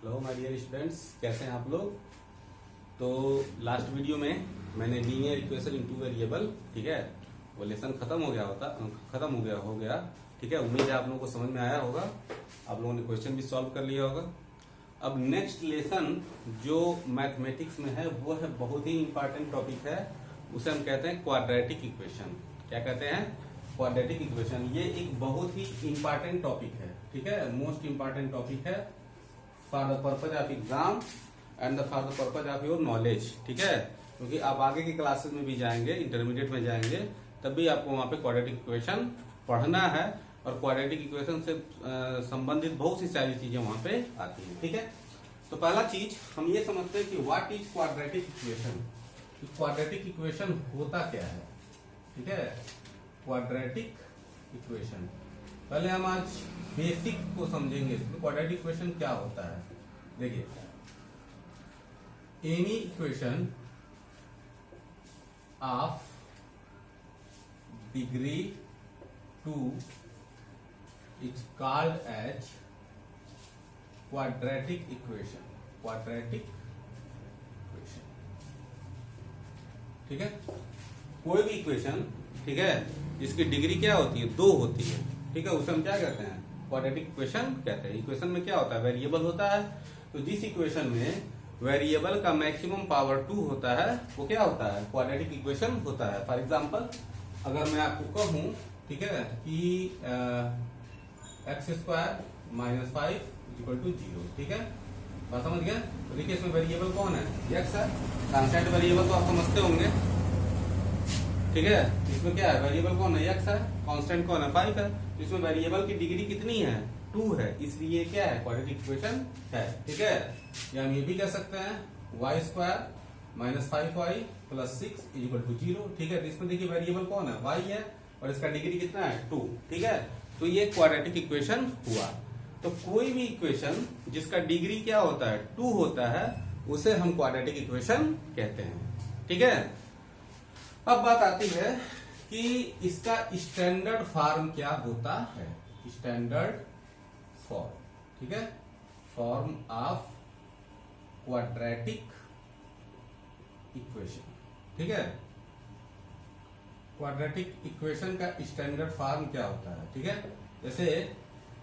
Hello my dear students, कैसे हैं आप लोग। तो लास्ट वीडियो में मैंने linear equation in two variable, ठीक है, वो लेसन खत्म हो गया। ठीक है, उम्मीद है आप लोगों को समझ में आया होगा, आप लोगों ने क्वेश्चन भी सॉल्व कर लिया होगा। अब नेक्स्ट लेसन जो मैथमेटिक्स में है वो है बहुत ही इंपॉर्टेंट टॉपिक है, उसे हम कहते हैं क्वाड्रेटिक इक्वेशन। क्या कहते हैं? Quadratic equation. ये एक बहुत ही इंपॉर्टेंट टॉपिक है, ठीक है, मोस्ट इंपॉर्टेंट टॉपिक है for the purpose of exam and for the purpose of your knowledge, ठीक है, क्योंकि आप आगे की क्लासेस में भी जाएंगे, इंटरमीडिएट में जाएंगे, तब भी आपको वहां पे क्वाड्रेटिक इक्वेशन पढ़ना है और क्वाड्रेटिक इक्वेशन से संबंधित बहुत सी सारी चीजें वहां पे आती हैं, ठीक है। तो पहला चीज हम ये समझते हैं कि what is quadratic equation. Quadratic equation होता क्या है, ठीक है, क्वाड्रेटिक इक्वेशन। पहले हम आज बेसिक को समझेंगे। क्वाड्रेटिक इक्वेशन क्या होता है, देखिए, any equation of degree 2 is called as quadratic equation. Quadratic equation, ठीक है, कोई भी इक्वेशन, ठीक है, जिसकी डिग्री क्या होती है, 2 होती है, ठीक है, उसे हम क्या कहते हैं, क्वाड्रेटिक इक्वेशन कहते हैं। इक्वेशन में क्या होता है, वेरिएबल होता है, तो जिस इक्वेशन में वेरिएबल का मैक्सिमम पावर 2 होता है वो क्या होता है, क्वाड्रेटिक इक्वेशन होता है। फॉर एग्जांपल, अगर मैं आपको कहूं, ठीक है, कि x² - 5 = 0, ठीक है, बात समझ गया। तो देखिए, इसमें वेरिएबल कौन है, x है, कांस्टेंट वेरिएबल तो आप समझते होंगे, ठीक है। इसमें क्या है, वेरिएबल कौन है, x है, कांस्टेंट कौन है, 5 है। इसमें वेरिएबल की डिग्री कितनी है, 2 है, इसलिए क्या है, क्वाड्रेटिक इक्वेशन है, ठीक है। या हम ये भी कह सकते हैं y² - 5y + 6 = 0, ठीक है। तो इसमें देखिए वेरिएबल कौन है, y है, और इसका डिग्री कितना है, 2, ठीक है। तो ये क्वाड्रेटिक इक्वेशन हुआ। तो कोई भी इक्वेशन जिसका डिग्री क्या होता है, 2 होता है, उसे हम क्वाड्रेटिक इक्वेशन कहते हैं, ठीक है। अब बात आती है कि इसका स्टैंडर्ड फॉर्म क्या होता है। स्टैंडर्ड फॉर्म, ठीक है, फॉर्म ऑफ क्वाड्रेटिक इक्वेशन, ठीक है। क्वाड्रेटिक इक्वेशन का स्टैंडर्ड फॉर्म क्या होता है, ठीक है। जैसे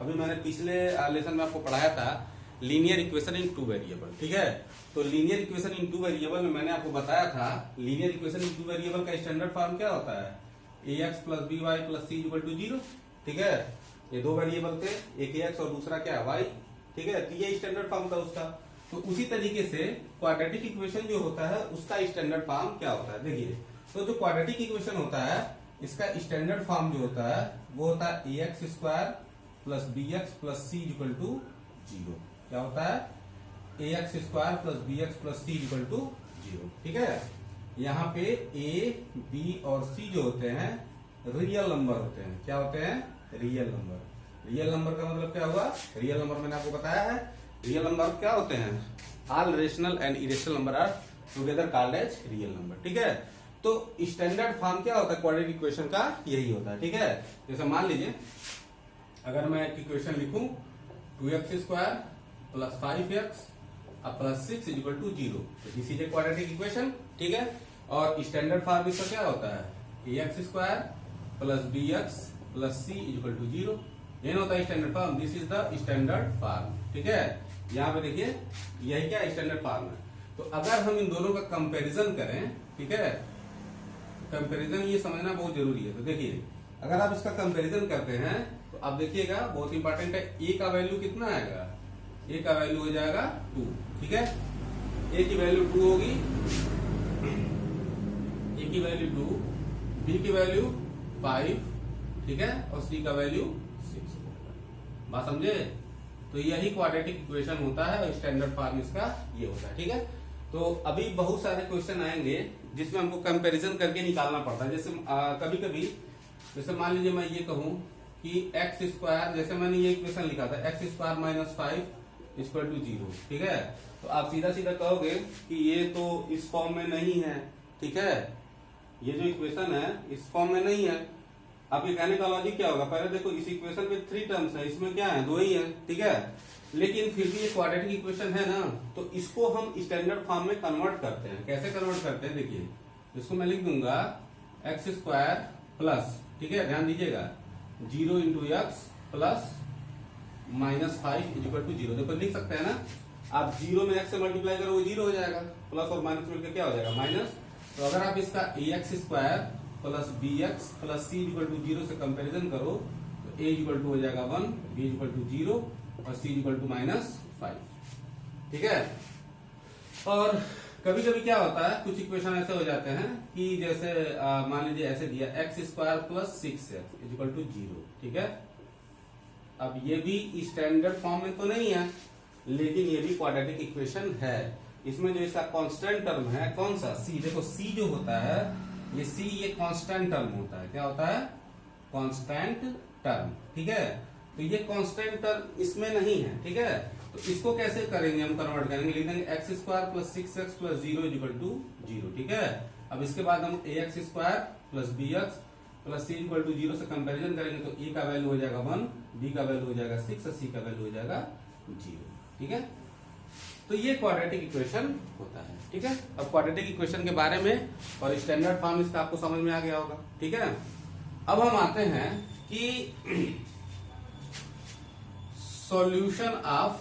अभी मैंने पिछले लेसन में आपको पढ़ाया था लीनियर इक्वेशन इन 2 वेरिएबल, ठीक है। तो लीनियर इक्वेशन इन 2 वेरिएबल में मैंने आपको बताया था लीनियर इक्वेशन इन 2 वेरिएबल का स्टैंडर्ड फॉर्म क्या होता है, ax + by + c = 0, ठीक है। ये 2 वेरिएबल थे, एक ax और दूसरा क्या y, ठीक है। तो ये स्टैंडर्ड फॉर्म था उसका। तो उसी तरीके से क्वाड्रेटिक इक्वेशन जो होता है उसका स्टैंडर्ड फॉर्म क्या होता है, देखिए। तो जो क्वाड्रेटिक इक्वेशन होता है इसका स्टैंडर्ड फॉर्म जो होता है वो होता है ax² + bx + c = 0। क्या होता है, ax² + bx + c = 0, ठीक है। यहाँ पे a, b और c जो होते हैं रियल नंबर होते हैं। क्या होते हैं, रियल नंबर। रियल नंबर का मतलब क्या हुआ, रियल नंबर मैंने आपको बताया है, रियल नंबर क्या होते हैं, all rational and irrational number are together called as real number, ठीक है। तो स्टैंडर्ड फॉर्म क्या होता है क्वाड्रेटिक इक्वेशन का, यही होता है, ठीक है। जैसे मान लीजिए अगर मैं एक इक्वेशन लिखूं 2x² + 5x + 6 = 0, तो this is a quadratic equation, ठीक है। और स्टैंडर्ड फॉर्म इसका क्या होता है, ax² + bx + c = 0, ये होता है standard form. This is the standard form, ठीक है। यहाँ पे देखिए यही क्या स्टैंडर्ड फॉर्म है। तो अगर हम इन दोनों का कंपैरिजन करें, ठीक है, कंपैरिजन ये समझना बहुत जरूरी है। तो देखिए अगर आप इसका कंपैरिजन करते हैं तो आप देखिएगा बहुत इंपॉर्टेंट है, a का वैल्यू कितना आएगा, a का वैल्यू हो जाएगा 2, ठीक है। a की वैल्यू 2 होगी, a की वैल्यू 2, b की वैल्यू 5, ठीक है, और c का वैल्यू 6 होगा। बात समझे। तो यही क्वाड्रेटिक इक्वेशन होता है और स्टैंडर्ड फॉर्म इसका ये होता है, ठीक है। तो अभी बहुत सारे क्वेश्चन आएंगे जिसमें हमको कंपैरिजन करके निकालना पड़ता है। जैसे कभी कभी, जैसे मान लीजिए मैं ये कहूं कि x², जैसे मैंने ये इक्वेशन लिखा था x² - 5 = 0, ठीक है। तो आप सीधा सीधा कहोगे कि ये तो इस फॉर्म में नहीं है, ठीक है, ये जो इक्वेशन है इस फॉर्म में नहीं है। आपके कहने का लॉजिक क्या होगा, पहले देखो इस इक्वेशन में 3 टर्म्स है, इसमें क्या है, 2 ही है, ठीक है। लेकिन फिर भी ये क्वाड्रेटिक इक्वेशन है ना, तो इसको हम स्टैंडर्ड फॉर्म में कन्वर्ट करते हैं। कैसे कन्वर्ट करते हैं, देखिए इसको मैं लिख दूंगा एक्स स्क्वायर प्लस, ठीक है ध्यान दीजिएगा, 0 into x plus -5 equal to 0। देखो लिख सकते हैं ना, आप 0 में x से मल्टीप्लाई करोगे 0 हो जाएगा, प्लस और माइनस मिलकर क्या हो जाएगा माइनस। तो अगर आप इसका ax square plus bx plus c equal to 0 से कंपैरिजन करो तो a इक्वल टू हो जाएगा 1, b इक्वल टू 0 और c इक्वल टू -5, ठीक है। और कभी कभी क्या होता है, कुछ इक्वेशन ऐसे हो जाते हैं कि जैसे मान लीजिए ऐसे दिया x square plus 6x equal to 0, ठीक है। अब ये भी स्टैंडर्ड फॉर्म में तो नहीं है, लेकिन ये भी क्वाड्रेटिक इक्वेशन है। इसमें जो इसका कांस्टेंट टर्म है कौन सा, c। देखो c जो होता है ये c ये कांस्टेंट टर्म होता है। क्या होता है, कांस्टेंट टर्म, ठीक है। तो ये कांस्टेंट टर्म इसमें नहीं है, ठीक है। तो इसको कैसे करेंगे, हम कन्वर्ट करेंगे, लिख देंगे x square plus 6x plus 0 equal to 0, ठीक है। अब इसके बाद हम ax square plus bx plus c equal to 0 से कंपैरिजन करेंगे तो a का वैल्यू हो जाएगा 1, b का वैल्यू हो जाएगा 6 और c का वैल्यू हो जाएगा 0, ठीक है। तो ये क्वाड्रेटिक इक्वेशन होता है, ठीक है। अब क्वाड्रेटिक इक्वेशन के बारे में और स्टैंडर्ड फॉर्म इसका आपको समझ में आ गया होगा, ठीक है। अब हम आते हैं कि सॉल्यूशन ऑफ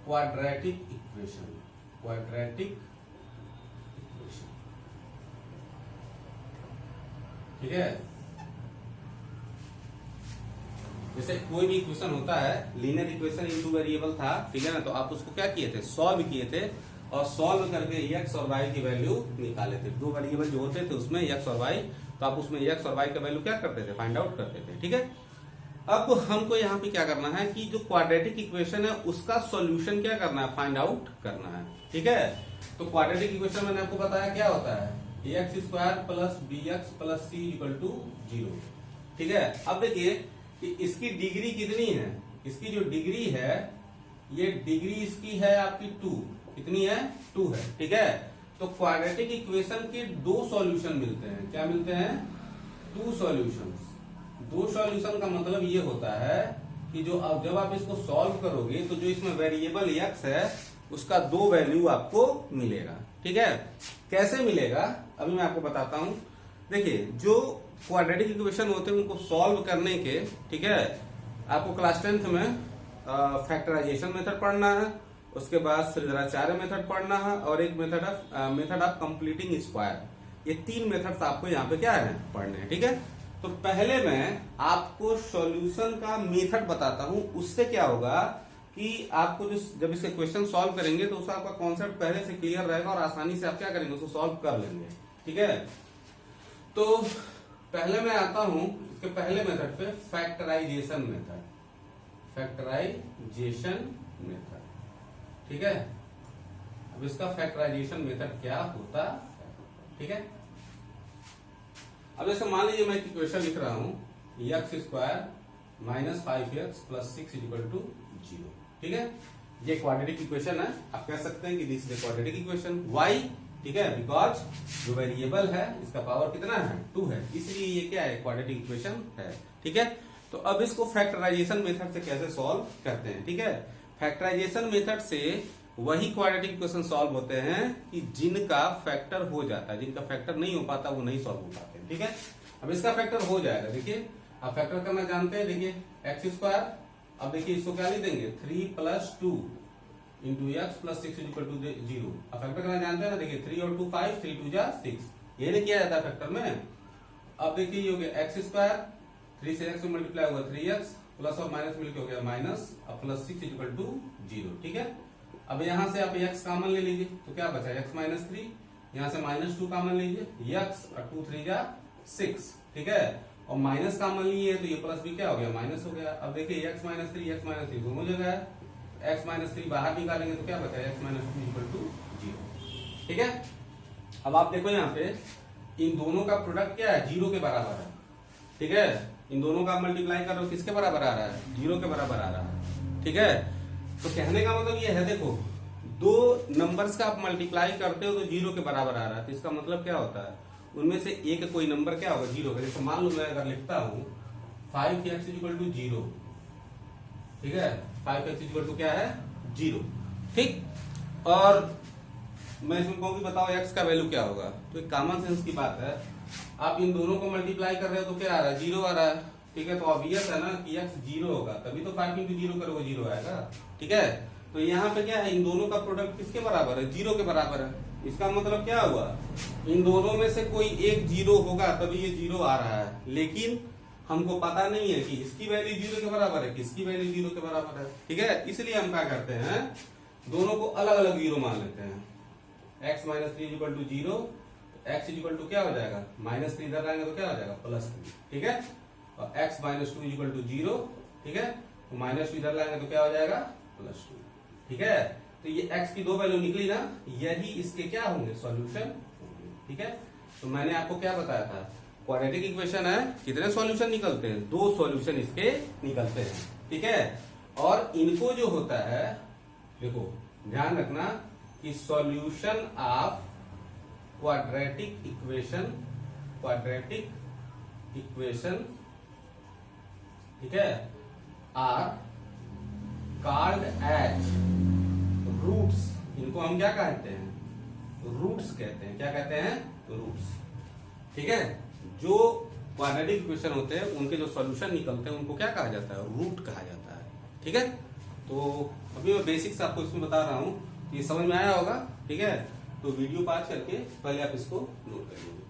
क्वाड्रेटिक इक्वेशन, ठीक है। जैसे कोई भी इक्वेशन होता है, linear equation in two variable था, ठीक है ना, तो आप उसको क्या किए थे, सॉल्व किए थे और सॉल्व करके x और y की वैल्यू निकाले थे। दो वेरिएबल जो होते थे उसमें x और y, तो आप उसमें x और y का वैल्यू क्या करते थे, फाइंड आउट करते थे, ठीक है। अब हमको यहाँ पे क्या करना है कि जो क्वाड्रेटिक इक्वेशन है उसका सॉल्यूशन क्या करना है, फाइंड आउट करना है, ठीक है। तो क्वाड्रेटिक इक्वेशन मैंने आपको बताया क्या होता है, x square plus bx plus c equal to 0, ठीक है। अब देखिए कि इसकी डिग्री कितनी है, इसकी जो डिग्री है ये डिग्री इसकी है आपकी 2, कितनी है 2 है, ठीक है। तो क्वाड्रेटिक इक्वेशन के दो सॉल्यूशन मिलते हैं, क्या मिलते हैं, 2 सॉल्यूशंस। 2 सॉल्यूशन का मतलब ये होता है कि जो अब जब आप इसको सॉल्व करोगे तो जो इसमें वेरिएबल x है उसका 2 वैल्यू आपको मिलेगा, ठीक है। कैसे मिलेगा अभी मैं आपको बताता हूं। देखिए जो क्वाड्रेटिक इक्वेशन होते हैं उनको सॉल्व करने के, ठीक है, आपको क्लास 10th में फैक्टराइजेशन मेथड पढ़ना है, उसके बाद श्रीधराचार्य मेथड पढ़ना है और एक मेथड ऑफ कंप्लीटिंग स्क्वायर। ये 3 मेथड्स आपको यहाँ पे क्या है पढ़ने हैं, ठीक है। तो पहले मैं आपको सॉल्यूशन का मेथड बताता हूं, उससे क्या होगा कि आपको जो जब इसके क्वेश्चन सॉल्व करेंगे तो उसका आपका कॉन्सेप्ट पहले से क्लियर रहेगा और आसानी से आप क्या करेंगे, उसको सॉल्व कर लेंगे, ठीक है। तो पहले मैं आता हूं इसके पहले मेथड पे, फैक्टराइजेशन मेथड, ठीक है। अब इसका फैक्टराइजेशन मेथड क्या होता है, ठीक है। अब जैसे मान लीजिए मैं इक्वेशन लिख रहा हूं x square minus 5x plus 6 equal to 0, ठीक है। ये क्वाड्रेटिक इक्वेशन है, आप कह सकते हैं कि this is quadratic equation. Why, ठीक है, बिकॉज जो वेरिएबल है इसका पावर कितना है 2 है, इसलिए ये क्या है क्वाड्रेटिक इक्वेशन है, ठीक है। तो अब इसको फैक्टराइजेशन मेथड से कैसे सॉल्व करते हैं, ठीक है। फैक्टराइजेशन मेथड से वही क्वाड्रेटिक इक्वेशन सॉल्व होते हैं कि जिनका फैक्टर हो जाता है, जिनका फैक्टर नहीं हो पाता वो नहीं सॉल्व हो पाते, ठीक है। अब इसका फैक्टर हो जाएगा, देखिए आप फैक्टर करना जानते हैं, देखिए एक्स स्क्वायर, अब देखिए इसको क्या लिख देंगे 3 plus 2 into x plus 6 equal to 0। अब फैक्टर करना जानते हैं ना, देखिए 3 और 2 5, 3 2 जा 6, ये नहीं किया जाता है फैक्टर में। अब देखिए ये हो गया एक्स स्क्वायर, 3 से x में मल्टीप्लाई होगा 3x प्लस और माइनस मिलकर हो गया माइनस, अब प्लस 6 इक्वल टू 0, ठीक है। अब यहां से आप x कॉमन ले लीजिए तो क्या बचा x माइनस 3, यहां से माइनस 2 कॉमन लीजिए, x और 2 3 जा 6, ठीक है। और माइनस कॉमन लिए तो ये प्लस भी क्या हो गया माइनस हो गया। अब देखिए x माइनस 3 दोनों जगह है, x माइनस 3 बाहर निकालेंगे तो क्या बचा x माइनस 2 इक्वल टू 0, ठीक है। अब आप देखो यहाँ पे इन दोनों का प्रोडक्ट क्या है 0 के बराबर है, ठीक है। इन दोनों का मल्टीप्लाई करो किसके बराबर आ रहा है, 0 के बराबर आ रहा है, ठीक है। तो कहने का मतलब ये है, देखो 2 नंबर्स का आप मल्टीप्लाई करते हो तो 0 के बराबर आ रहा है, तो इसका मतलब क्या होता है उनमें से एक कोई नंबर क्या होगा 0 का। जैसे मान लो मैं अगर लिखता हूं 5x इक्वल टू 0, ठीक है, 5x इक्वल टू क्या है 0, ठीक। और मैं इसमें कहूँ कि बताओ x का वैल्यू क्या होगा, तो एक कॉमन सेंस की बात है, आप इन दोनों को मल्टीप्लाई कर रहे हो तो क्या आ रहा है 0 आ रहा है, ठीक है। तो ऑब्वियस है ना कि x 0 होगा, तभी तो 5 इंटू 0 करोगे 0 आएगा, ठीक है। तो यहाँ पे क्या है, इन दोनों का प्रोडक्ट किसके बराबर है 0 के बराबर है। इसका मतलब क्या हुआ, इन दोनों में से कोई एक 0 होगा तभी ये 0 आ रहा है, लेकिन हमको पता नहीं है कि इसकी वैल्यू 0 के बराबर है, किसकी वैल्यू 0 के बराबर है, ठीक है। इसलिए हम क्या करते हैं, दोनों को अलग अलग 0 मान लेते हैं। x minus 3 equal to 0, x equal to क्या हो जाएगा -3, इधर लाएंगे तो क्या हो जाएगा +3, ठीक है। और x माइनस 2 इक्वल टू 0, ठीक है, तो -2 इधर लाएंगे तो क्या हो जाएगा +2, ठीक है। तो ये x की दो वैल्यू निकली ना, यही इसके क्या होंगे सॉल्यूशन होंगे, ठीक है। तो मैंने आपको क्या बताया था, क्वाड्रेटिक इक्वेशन है, कितने सॉल्यूशन निकलते हैं, 2 सॉल्यूशन इसके निकलते हैं, ठीक है। और इनको जो होता है, देखो ध्यान रखना कि सॉल्यूशन ऑफ क्वाड्रेटिक इक्वेशन, ठीक है, आर कॉल्ड एज रूट्स। इनको हम क्या कहते हैं, रूट्स कहते हैं। क्या कहते हैं, रूट्स, ठीक है। जो क्वाड्रेटिक इक्वेशन होते हैं उनके जो सॉल्यूशन निकलते हैं उनको क्या कहा जाता है, रूट कहा जाता है, ठीक है। तो अभी मैं बेसिक्स आपको इसमें बता रहा हूं, ये समझ में आया होगा, ठीक है। तो वीडियो पॉज करके पहले आप इसको नोट कर लीजिए।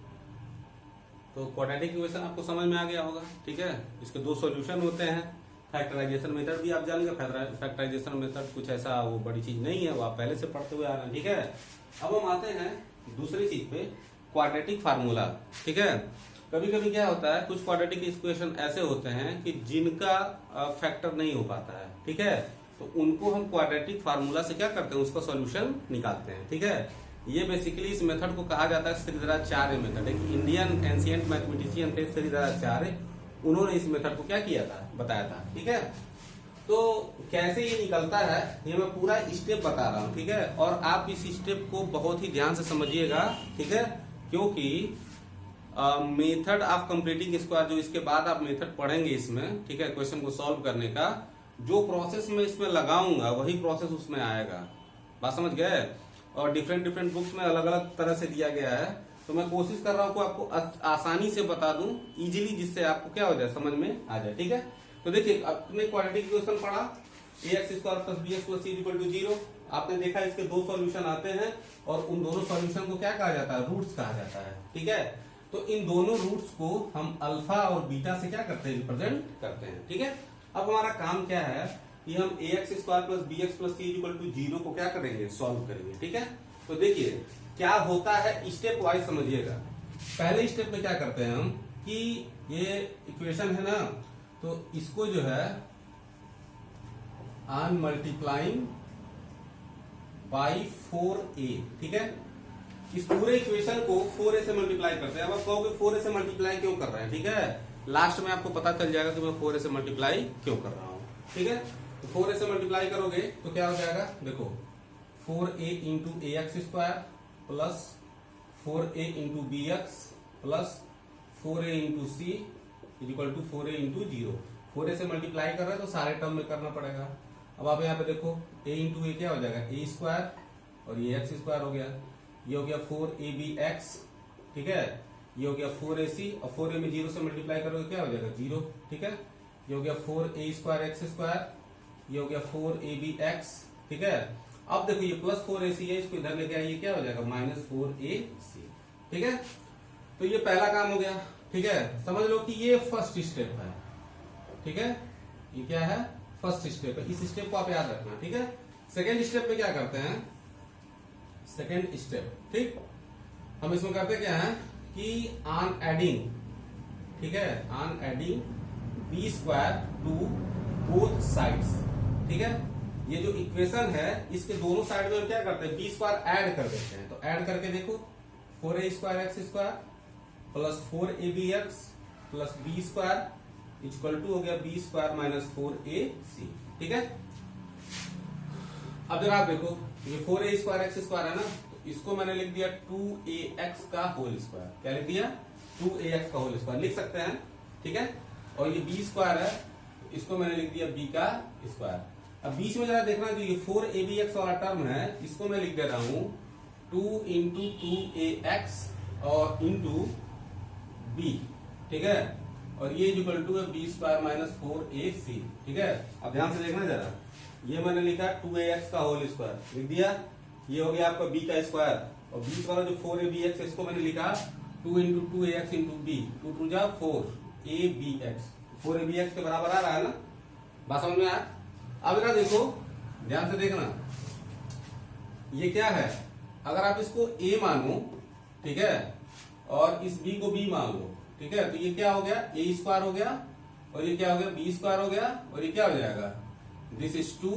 तो क्वाड्रेटिक इक्वेशन आपको समझ में आ गया होगा, ठीक है। इसके 2 सॉल्यूशन होते हैं। फैक्टराइजेशन मेथड भी आप जानेंगे, फैक्टराइजेशन मेथड कुछ ऐसा वो बड़ी चीज नहीं है, वो आप पहले से पढ़ते हुए आ रहे हैं, ठीक है। अब हम आते हैं दूसरी चीज पे, क्वाड्रेटिक फार्मूला, ठीक है। कभी कभी क्या होता है, कुछ क्वाड्रेटिक इक्वेशन ऐसे होते हैं कि जिनका फैक्टर नहीं हो पाता है, ठीक है। तो उनको हम क्वाड्रेटिक फार्मूला से क्या करते हैं, उसका सॉल्यूशन निकालते हैं, ठीक है। ये बेसिकली इस मेथड को कहा जाता है श्रीधराचार्य मेथड। एक इंडियन एंशिएंट मैथमेटिशियन थे श्रीधराचार्य, उन्होंने इस मेथड को क्या किया था, बताया था, ठीक है। तो कैसे ये निकलता है ये मैं पूरा स्टेप बता रहा हूं, ठीक है। और आप इस स्टेप को बहुत ही ध्यान से समझिएगा, ठीक है, क्योंकि मेथड ऑफ कंप्लीटिंग स्क्वायर, जो इसके बाद आप मेथड पढ़ेंगे इसमें, ठीक है, क्वेश्चन को सॉल्व करने का जो प्रोसेस मैं इसमें लगाऊंगा वही प्रोसेस उसमें आएगा, बात समझ गए। और डिफरेंट बुक्स में अलग अलग तरह से दिया गया है, तो मैं कोशिश कर रहा हूं कि आपको आसानी से बता दूं इजीली, जिससे आपको क्या हो जाए, समझ में आ जाए, ठीक है। तो देखिए आपने क्वाड्रेटिक इक्वेशन पढ़ा, ax² + bx + c = 0। आपने देखा इसके 2 सॉल्यूशन आते हैं और उन दोनों सॉल्यूशन को क्या कहा जाता है, रूट्स कहा जाता है, ठीक है। तो इन दोनों रूट्स को हम अल्फा और बीटा से क्या करते हैं, रिप्रेजेंट करते हैं, ठीक है। अब हमारा काम क्या है कि हम ax² + bx + c = 0 को क्या करेंगे, सॉल्व करेंगे, ठीक है। तो देखिए क्या होता है, स्टेप वाइज समझिएगा। पहले स्टेप में क्या करते हैं हम कि ये इक्वेशन है ना, तो इसको जो है ऑन मल्टीप्लाइंग बाई 4a, ठीक है। इस पूरे इक्वेशन को 4a से मल्टीप्लाई करते हैं। अब आप कहोगे 4a से मल्टीप्लाई क्यों कर रहे हैं, ठीक है। लास्ट में आपको पता चल जाएगा कि मैं 4a से मल्टीप्लाई क्यों कर रहा हूं, ठीक है। तो 4a से मल्टीप्लाई करोगे तो क्या हो जाएगा, देखो 4a into ax² plus 4a into bx plus 4a into c equal to 4a into 0। 4a से मल्टीप्लाई कर रहे हैं तो सारे टर्म में करना पड़ेगा। अब आप यहाँ पे देखो a इंटू ए क्या हो जाएगा, a² और ये x² हो गया, ये हो गया 4abx, ठीक है। ये हो गया 4ac और 4a में 0 से मल्टीप्लाई करोगे क्या हो जाएगा 0, ठीक है। ये हो गया 4a² x², ये हो गया 4abx, ठीक है। अब देखो ये प्लस 4ac है, इसको इधर लेके आइए क्या हो जाएगा -4ac, ठीक है। तो ये पहला काम हो गया, ठीक है। समझ लो कि ये फर्स्ट स्टेप है, ठीक है। ये क्या है, फर्स्ट स्टेप है, इस स्टेप को आप याद रखना, ठीक है। सेकेंड स्टेप में क्या करते हैं, सेकेंड स्टेप, ठीक, हम इसमें करते क्या है कि ऑन एडिंग, ठीक है, on adding b² to both sides, ठीक है। ये जो इक्वेशन है इसके दोनों साइड में हम क्या करते हैं, b² ऐड कर देते हैं। तो ऐड करके देखो 4a² x² plus 4abx plus b² equal to हो गया b² - 4ac, ठीक है। अब जरा आप देखो ये 4a² x² है ना, तो इसको मैंने लिख दिया 2ax का होल स्क्वायर। क्या लिख दिया, 2ax का होल स्क्वायर लिख सकते हैं, ठीक है। और ये बी स्क्वायर है, इसको मैंने लिख दिया बी का स्क्वायर। अब बीच में जरा देखना, जो ये 4abx वाला टर्म है इसको मैं लिख दे रहा हूं 2 इंटू 2ax और इंटू बी, ठीक है, और ये इक्वल टू है बी स्क्वायर माइनस 4ac, ठीक है। अब ध्यान से देखना जरा, ये मैंने लिखा 2ax का होल स्क्वायर लिख दिया, ये हो गया आपका b का स्क्वायर, और बीच वाला जो 4abx इसको मैंने लिखा 2 into 2ax into B, 2 to जा 4abx, 4abx के बराबर आ रहा है ना, बात समझ में आया। अब इधर देखो, ध्यान से देखना, ये क्या है, अगर आप इसको a मानो, ठीक है, और इस b को b मान लो, ठीक है, तो ये क्या हो गया, a स्क्वायर हो गया, और ये क्या हो गया, b स्क्वायर हो गया, और ये क्या हो जाएगा, दिस इज 2,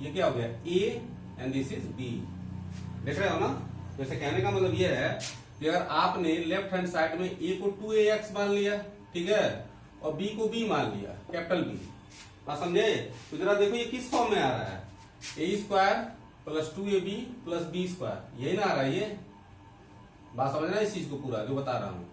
ये क्या हो गया a and this is b। देख रहे हो ना, जैसे कहने का मतलब ये है कि अगर आपने लेफ्ट हैंड साइड में a को 2ax मान लिया, ठीक है, और b को b मान लिया, कैपिटल B, बात समझे। तो जरा देखो ये किस फॉर्म में आ रहा है, a square plus 2ab plus b square, यही ना आ रहा है, ये बात समझना इस चीज को पूरा जो बता रहा हूं,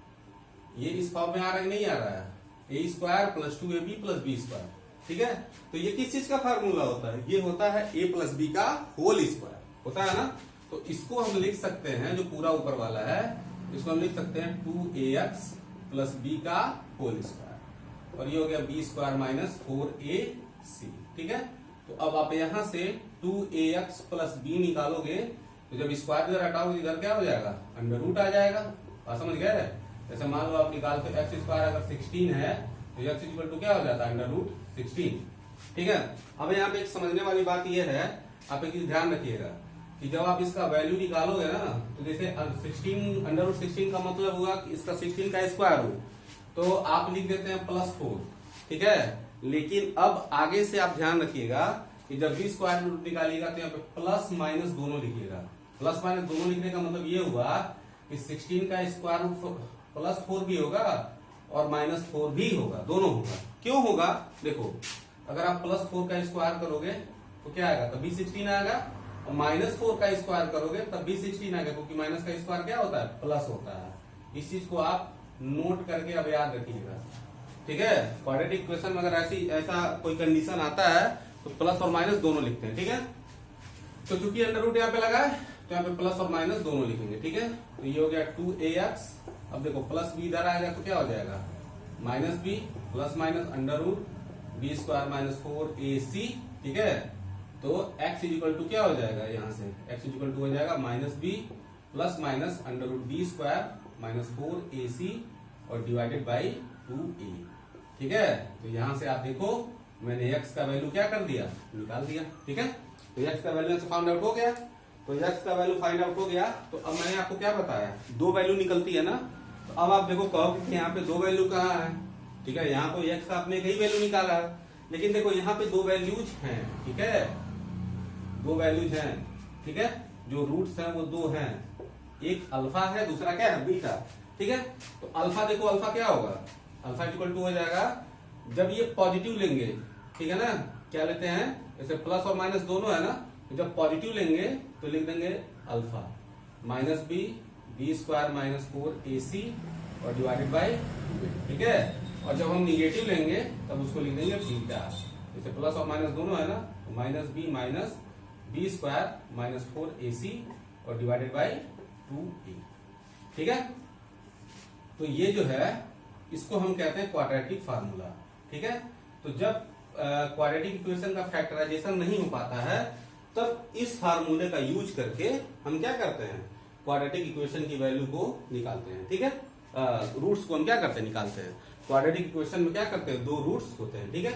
ये इस फॉर्म में आ रहा है, नहीं आ रहा है, a square plus 2ab plus b square, ठीक है। तो ये किस चीज का फार्मूला होता है, ये होता है a प्लस b का होल स्क्वायर, होता है ना। तो इसको हम लिख सकते हैं, जो पूरा ऊपर वाला है इसको हम लिख सकते हैं 2ax प्लस b का होल स्क्वायर, और ये हो गया b स्क्वायर माइनस 4ac, ठीक है। तो अब आप यहां से 2ax प्लस b निकालोगे, तो जब स्क्वायर इधर हटाओगे इधर क्या हो जाएगा, अंडर रूट आ जाएगा, बात समझ गए। जैसे मान लो आप निकालते एक्स स्क्वायर अगर 16 है तो एक्स इक्वल टू क्या हो जाता है, अंडर रूट 16, ठीक है। अब यहाँ पे एक समझने वाली बात यह है, आप एक चीज ध्यान रखिएगा कि जब आप इसका वैल्यू निकालोगे ना, तो जैसे 16 अंडर रूट 16 का मतलब हुआ कि इसका 16 का स्क्वायर हो, तो आप लिख देते हैं प्लस 4, ठीक है। लेकिन अब आगे से आप ध्यान रखिएगा कि जब भी स्क्वायर रूट निकालिएगा तो यहाँ पे प्लस माइनस दोनों लिखिएगा। प्लस माइनस दोनों लिखने का मतलब ये हुआ कि 16 का स्क्वायर रूट प्लस 4 भी होगा और माइनस 4 भी होगा, दोनों होगा। क्यों होगा, देखो अगर आप प्लस 4 का स्क्वायर करोगे तो क्या आएगा, तब भी 16 आएगा, और माइनस 4 का स्क्वायर करोगे तब भी 16 आएगा, क्योंकि माइनस का स्क्वायर क्या होता है, प्लस होता है। इस चीज को आप नोट करके अब याद रखिएगा, ठीक है। क्वाड्रेटिक इक्वेशन में अगर ऐसा कोई कंडीशन आता है तो प्लस और माइनस दोनों लिखते हैं, ठीक है। तो चूंकि अंडर रूट यहाँ पे लगा है तो यहाँ पे प्लस और माइनस दोनों लिखेंगे, ठीक है। तो ये हो गया 2ax, अब देखो प्लस b इधर आएगा तो क्या हो जाएगा, minus b plus minus under root b square minus 4ac, ठीक है। तो x इक्वल टू क्या हो जाएगा, यहाँ से x इक्वल टू हो जाएगा minus b plus minus under root b square minus 4ac और डिवाइडेड बाई 2a, ठीक है। तो यहां से आप देखो मैंने x का वैल्यू क्या कर दिया, निकाल दिया, ठीक है। तो x का वैल्यू फाइंड आउट हो गया, तो x का वैल्यू फाइंड आउट हो गया। तो अब मैंने आपको क्या बताया, दो वैल्यू निकलती है ना, तो अब आप देखो कहोगे कि यहाँ पे दो वैल्यू कहाँ है, ठीक है। यहाँ तो x का आपने कई वैल्यू निकाला है, लेकिन देखो यहाँ पे दो वैल्यूज हैं, ठीक है, दो वैल्यूज हैं, ठीक है। जो रूट्स हैं वो दो हैं, एक अल्फा है दूसरा क्या है, बीटा, ठीक है। तो अल्फा देखो, अल्फा क्या होगा, अल्फा इक्वल टू हो जाएगा जब ये पॉजिटिव लेंगे, ठीक है ना, क्या लेते हैं, जैसे प्लस और माइनस दोनों है ना, तो जब पॉजिटिव लेंगे तो लिख देंगे alpha minus B square minus 4ac और डिवाइडेड बाई, ठीक है। और जब हम निगेटिव लेंगे तब उसको लिख देंगे बीटा, जैसे प्लस और माइनस दोनों है ना, तो minus B square minus 4ac और डिवाइडेड बाई 2a, ठीक है। तो ये जो है इसको हम कहते हैं क्वाड्रेटिक फार्मूला, ठीक है। तो जब क्वाड्रेटिक इक्वेशन का फैक्टराइजेशन नहीं हो पाता है तब इस फार्मूले का यूज करके हम क्या करते हैं, क्वाड्रेटिक इक्वेशन की वैल्यू को निकालते हैं, ठीक है। रूट्स को हम क्या करते हैं, निकालते हैं। क्वाड्रेटिक इक्वेशन में क्या करते हैं, दो रूट्स होते हैं, ठीक है।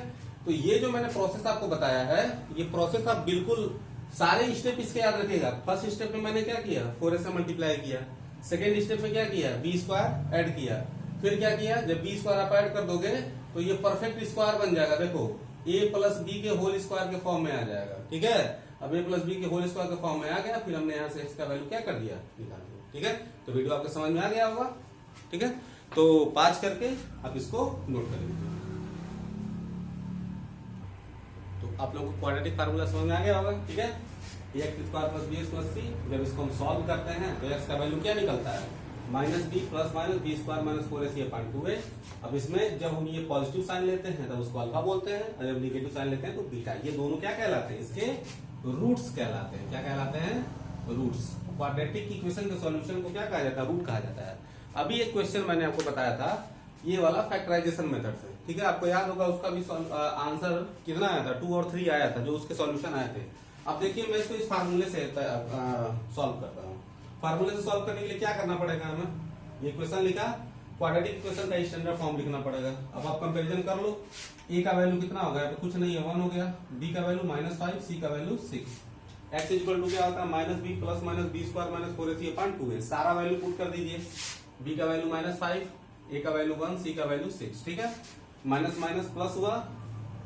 तो ये जो मैंने प्रोसेस आपको बताया है, ये प्रोसेस आप बिल्कुल सारे स्टेप इसके याद रखिएगा। फर्स्ट स्टेप में मैंने क्या किया, 4 से मल्टीप्लाई किया, सेकेंड स्टेप में क्या किया, बी स्क्वायर ऐड किया, फिर क्या किया, जब बी स्क्वायर आप ऐड कर दोगे तो ये परफेक्ट स्क्वायर बन जाएगा, देखो a प्लस बी के होल स्क्वायर के फॉर्म में आ जाएगा, ठीक है। अब a प्लस बी के होल स्क्वायर के फॉर्म में आ गया, फिर हमने यहाँ से इसका वैल्यू क्या कर दिया, निकाल दिया, ठीक है। तो वीडियो आपके समझ में आ गया होगा, ठीक है। तो पाँच करके आप इसको नोट कर लीजिए। तो आप लोगों को क्वाड्रेटिक फार्मूला समझ में आ गया होगा, ठीक है। X square plus b plus c, जब इसको हम सॉल्व करते हैं तो एक्स का वैल्यू क्या निकलता है, minus B plus minus B square minus 4ac upon 2a। अब इसमें जब हम ये पॉजिटिव साइन लेते हैं तो उसको अल्फा बोलते हैं, और जब निगेटिव साइन लेते हैं तो बीटा। ये दोनों क्या कहलाते हैं? इसके रूट्स कहलाते हैं। क्या कहलाते हैं? रूट्स। क्वाड्रेटिक इक्वेशन के सॉल्यूशन को क्या कहा जाता है? रूट कहा जाता है। अभी एक क्वेश्चन मैंने आपको बताया था ये वाला फैक्टराइजेशन मेथड से, ठीक है? आपको याद होगा उसका भी आंसर कितना आया था? 2 और 3 आया था, जो उसके सॉल्यूशन आए थे। अब देखिए मैं इसको इस फार्मूले से सॉल्व करता हूँ। फार्मूले से सॉल्व करने के लिए क्या करना पड़ेगा हमें? ये क्वेश्चन लिखा, क्वाड्रेटिक इक्वेशन का स्टैंडर्ड फॉर्म लिखना पड़ेगा। अब आप कंपैरिजन कर लो, ए का वैल्यू कितना हो गया? तो कुछ नहीं है, 1 हो गया। बी का वैल्यू -5, सी का वैल्यू 6। एक्स इक्वल टू क्या होता है? Minus B plus minus B square minus 4ac upon 2a। सारा वैल्यू पुट कर दीजिए। बी का वैल्यू -5, ए का वैल्यू 1, सी का वैल्यू 6, ठीक है? माइनस माइनस प्लस हुआ,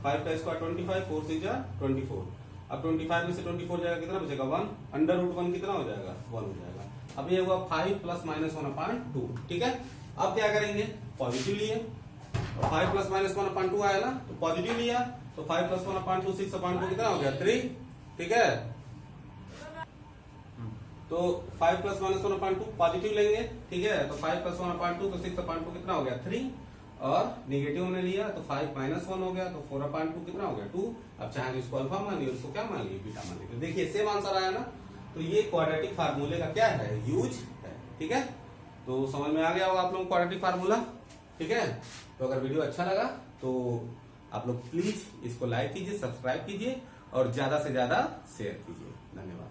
5 का स्क्वायर 25, 4 6 जा 24। अब 25 में से 24 जाएगा, कितना बचेगा? 1। अंडर रूट 1 कितना हो जाएगा? 1 हो जाएगा। अब ये हुआ 5 प्लस माइनस 1 अपॉन 2, ठीक है? अब क्या करेंगे? पॉजिटिव लिए, 5 प्लस माइनस 1 अपॉन 2 आया ना, तो पॉजिटिव लिया, तो 5 प्लस 1 अपॉन 2 6 अपॉन 2 कितना हो गया? 3, ठीक है? तो 5 प्लस माइनस 1 अपॉन 2 पॉजिटिव लेंगे, ठीक है? तो 5 प्लस 1 अपॉन 2 तो 6 अपॉन 2 कितना हो गया? 3। और निगेटिव में लिया तो 5 माइनस 1 हो गया, तो 4 अपॉन 2 कितना हो गया? 2। अब चाहे इसको अल्फा मान लिया, उसको क्या मान लिया? बीटा मान लिया। देखिए सेम आंसर आया ना। तो ये क्वाड्रेटिक फार्मूले का क्या है? यूज है, ठीक है? तो समझ में आ गया होगा आप लोग क्वाड्रेटिक फार्मूला, ठीक है? तो अगर वीडियो अच्छा लगा तो आप लोग प्लीज इसको लाइक कीजिए, सब्सक्राइब कीजिए और ज्यादा से ज्यादा शेयर कीजिए। धन्यवाद।